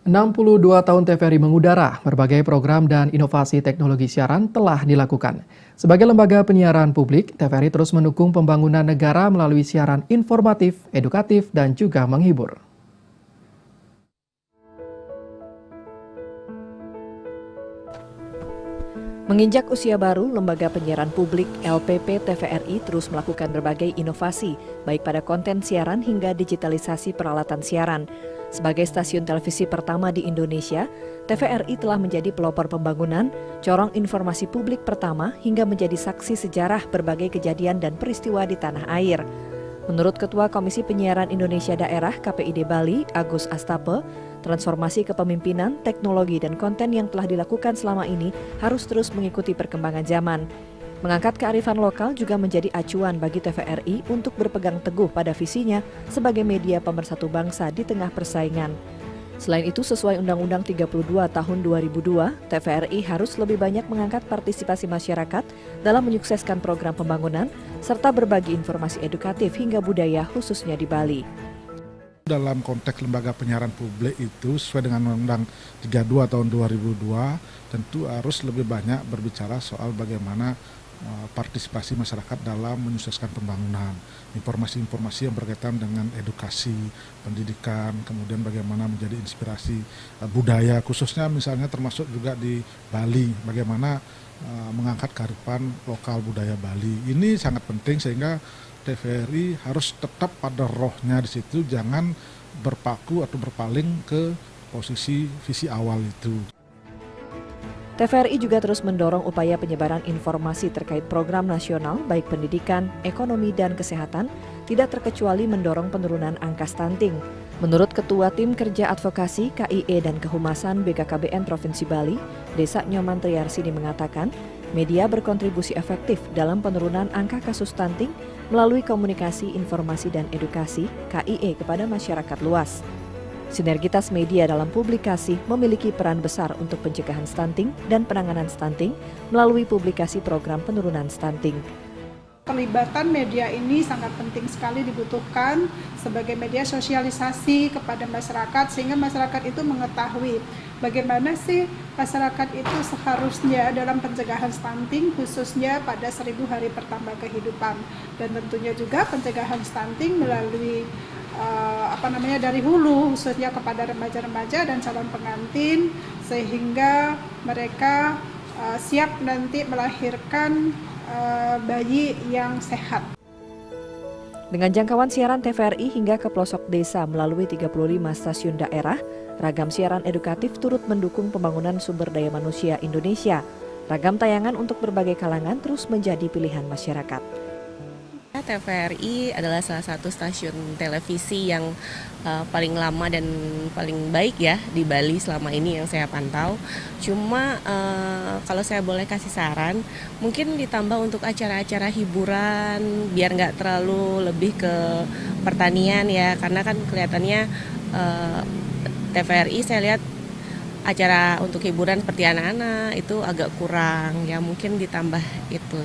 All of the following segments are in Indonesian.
62 tahun TVRI mengudara, berbagai program dan inovasi teknologi siaran telah dilakukan. Sebagai lembaga penyiaran publik, TVRI terus mendukung pembangunan negara melalui siaran informatif, edukatif, dan juga menghibur. Menginjak usia baru, Lembaga Penyiaran Publik LPP TVRI terus melakukan berbagai inovasi, baik pada konten siaran hingga digitalisasi peralatan siaran. Sebagai stasiun televisi pertama di Indonesia, TVRI telah menjadi pelopor pembangunan, corong informasi publik pertama hingga menjadi saksi sejarah berbagai kejadian dan peristiwa di tanah air. Menurut Ketua Komisi Penyiaran Indonesia Daerah KPID Bali, Agus Astape, transformasi kepemimpinan, teknologi, dan konten yang telah dilakukan selama ini harus terus mengikuti perkembangan zaman. Mengangkat kearifan lokal juga menjadi acuan bagi TVRI untuk berpegang teguh pada visinya sebagai media pemersatu bangsa di tengah persaingan. Selain itu, sesuai Undang-Undang 32 tahun 2002, TVRI harus lebih banyak mengangkat partisipasi masyarakat dalam menyukseskan program pembangunan serta berbagi informasi edukatif hingga budaya khususnya di Bali. Dalam konteks lembaga penyiaran publik itu sesuai dengan Undang-Undang 32 tahun 2002 tentu harus lebih banyak berbicara soal bagaimana partisipasi masyarakat dalam menyukseskan pembangunan, informasi-informasi yang berkaitan dengan edukasi, pendidikan, kemudian bagaimana menjadi inspirasi budaya, khususnya misalnya termasuk juga di Bali, bagaimana mengangkat kearifan lokal budaya Bali. Ini sangat penting sehingga TVRI harus tetap pada rohnya di situ, jangan berpaku atau berpaling ke posisi visi awal itu. TVRI juga terus mendorong upaya penyebaran informasi terkait program nasional baik pendidikan, ekonomi, dan kesehatan, tidak terkecuali mendorong penurunan angka stunting. Menurut Ketua Tim Kerja Advokasi KIE dan Kehumasan BKKBN Provinsi Bali, Desa Nyoman Triarsini mengatakan, media berkontribusi efektif dalam penurunan angka kasus stunting melalui komunikasi, informasi, dan edukasi KIE kepada masyarakat luas. Sinergitas media dalam publikasi memiliki peran besar untuk pencegahan stunting dan penanganan stunting melalui publikasi program penurunan stunting. Pelibatan media ini sangat penting sekali dibutuhkan sebagai media sosialisasi kepada masyarakat sehingga masyarakat itu mengetahui bagaimana sih masyarakat itu seharusnya dalam pencegahan stunting khususnya pada 1000 hari pertama kehidupan, dan tentunya juga pencegahan stunting melalui dari hulu khususnya kepada remaja-remaja dan calon pengantin sehingga mereka siap nanti melahirkan bayi yang sehat. Dengan jangkauan siaran TVRI hingga ke pelosok desa melalui 35 stasiun daerah, ragam siaran edukatif turut mendukung pembangunan sumber daya manusia Indonesia. Ragam tayangan untuk berbagai kalangan terus menjadi pilihan masyarakat. TVRI adalah salah satu stasiun televisi yang paling lama dan paling baik ya di Bali selama ini yang saya pantau. Cuma kalau saya boleh kasih saran, mungkin ditambah untuk acara-acara hiburan biar nggak terlalu lebih ke pertanian ya, karena kan kelihatannya TVRI saya lihat acara untuk hiburan seperti anak-anak itu agak kurang ya, mungkin ditambah itu.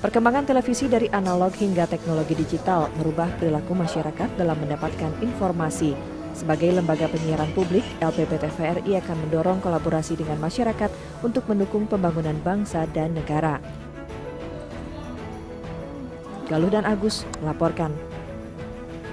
Perkembangan televisi dari analog hingga teknologi digital merubah perilaku masyarakat dalam mendapatkan informasi. Sebagai lembaga penyiaran publik, LPP TVRI akan mendorong kolaborasi dengan masyarakat untuk mendukung pembangunan bangsa dan negara. Galuh dan Agus melaporkan.